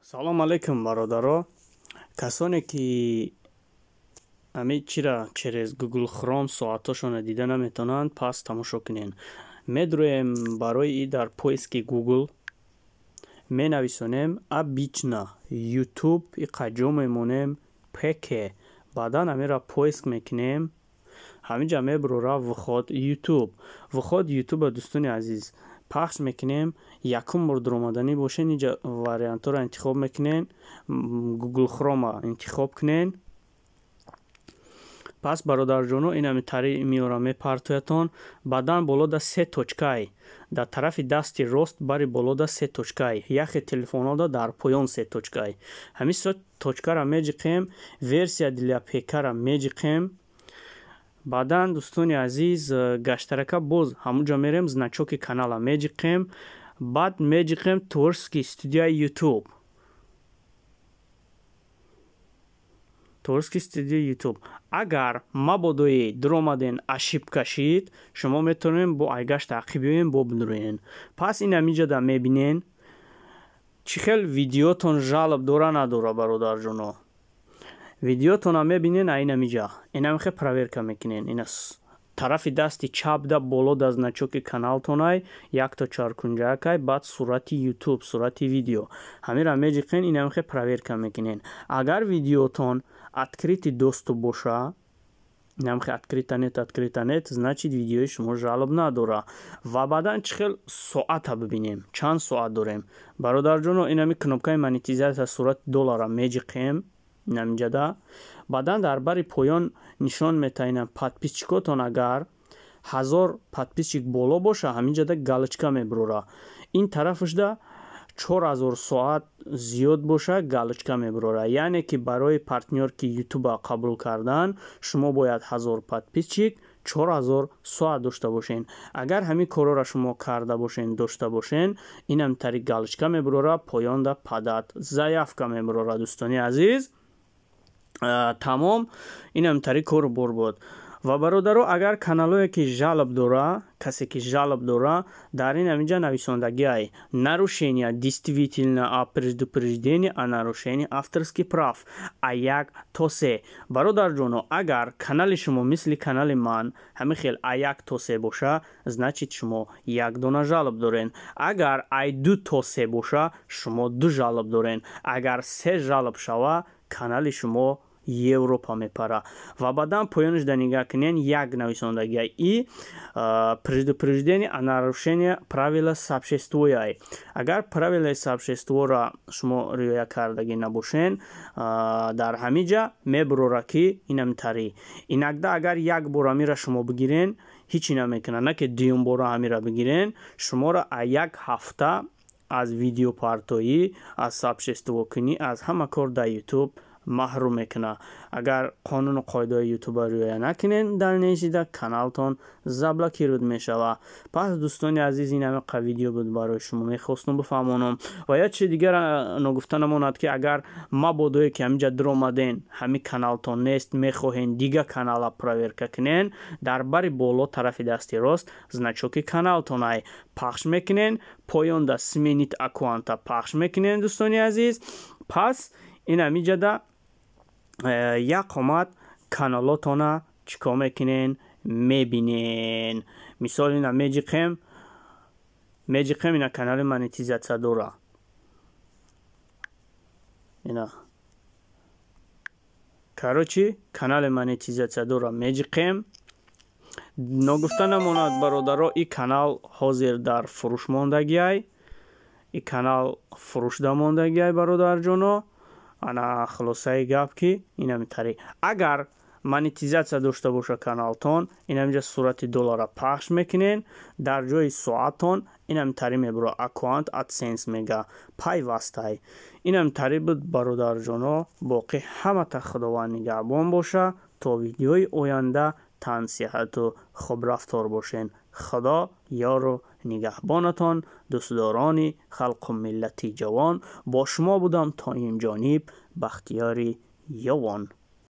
салом алейкум бародаро. касоне ки ами чира через Google Chrome соатошона дида наметонанд, пас тамошо кунен. медроем барои дар поиски Google менависонем обична YouTube и қаҷо мемонем pk. баъдан амира поиск мекунем. ҳаминҷа мебурора вуход YouTube. вуход YouTube дӯстони азиз пахш мекунем. якум мурд омаданӣ бошен инҷа вариантҳоро интихоб мекунен. Google Chrome интихоб кунен. пас бародарҷоно ин амитари миёра мепартоятон. баъдан болода се точкаи дар тарафи дасти рост бари болода се точкаи яхе телефонода дар поён се точкаи ҳамин се точкаро меҷиқем. версия для пк-ро меҷиқем. баъдан дӯстони азиз гаштарака боз ҳамунҷо мерем значоки канала меҷиқем. баъд меҷиқем творческий студия YouTube. творческий студия YouTube. агар мабодои дуромаден ошибка шид, шумо метавонед бо айгаш таъқиб биёен бо бинурӯен. пас ин ҳаминҷода мебинен чӣ хел видеотон жалоб дора надора бародарҷоно. видеотона мебинен ин ҳаминҷа. ин ҳамихе проверка мекунен. ин тарафи дасти чапда болода значоки каналтонай якто чаркунҷаакай баъд сурати YouTube, сурати видео ҳамира меҷиқен. ин ҳамихе проверка мекунен. агар видеотон открити доступ боша, ин ҳамихе открита нет, значит видеои шумо жалоб надора. ва баъдан чӣ хел соата бибинем, чанд соат дорем. бародарҷоно ин ҳами кнопкаи монетизатсия сурати доллара меҷиқем. намҷада баъдан дар бари поён нишон метаинам подписчикотон агар 1000 подписчик боло боша ҳаминҷада галочка мебурора. ин тарафашда 4000 соат зиёд боша галочка мебурора. яъне ки барои партнёрки YouTube қабул кардан шумо бояд 1000 подписчик 4000 соат дошта бошен. агар ҳамин корора шумо карда бошен дошта бошен ин ҳамтари галочка мебурора. поёнда падат заявка мебурора. дӯстони азиз тамом. ин ҳамтари кору борбод. ва бародаро агар каналое ки жалоб дора, касе ки жалоб дора, дар ин ҳаминҷа нависондагиай нарушение действительно о предупреждении о нарушении авторских прав А1 то С. бародарҷоно агар канали шумо мисли канали ман ҳамин хел А1 то С боша, значит шумо як дона жалоб дорен. агар А2 то С боша, шумо ду жалоб дорен. агар се жалоб шава, канали шумо Европа мепара. ва баъдан поёнашда нигаҳ кунен як нависондагиай и предупреждение о нарушении правила сообществояй. агар правилаи сообществоро шумо риоя кардагӣ набошен, дар ҳаминҷа мебурора ки инамтари инагда агар як бор амира шумо бигирен ҳичи намекунад, на ки дуюм бора амира бигирен шуморо а як ҳафта аз видеопартоӣ, аз сообществокунӣ, аз ҳама кор дар YouTube маҳрум мекуна. агар қонуну қоидаҳои YouTube риоя накунен далнешида каналтон заблокируд мешава. пас дӯстони азиз ин ҳамақа видео буд барои шумо мехостум бифаҳмонам. ва як чизи дигар ногуфта намонад ки агар мабодое ки ҳаминҷа дуромаден ҳамин каналтон нест мехоҳен дига канала проверка кунен, дар бари боло тарафи дасти рост значоки каналтонай пахш мекунен. поёнда сменит аккаунта пахш мекунен. дӯстони азиз пас ин ҳаминҷада як омад каналотона чикор мекунен мебинен. мисол ина меҷиқем ина канали монетизатсия дора. ина карочи канали монетизатсия дора меҷиқем. ногуфта намонад бародаро ин канал ҳозир дар фурӯш мондагиай. ин канал фурӯшда мондагиай бародарҷоно. ана хулосаи гап ки ин ҳамитари агар монетизатсия дошта боша каналтон ин ҳаминҷа сурати доллара пахш мекунен. дар ҷои соатон ин ҳамитари мебура аккаунт AdSense мега пайвастай. ин ҳамитари буд бародарҷоно. боқӣ ҳамата худованд нигаҳбон боша то видеои оянда тан сиҳату хубрафтор бошен. худо ёру нигаҳбонатон. дӯстдорони халқу миллати ҷавон бо шумо будам то инҷониб бахтиёри ёвон.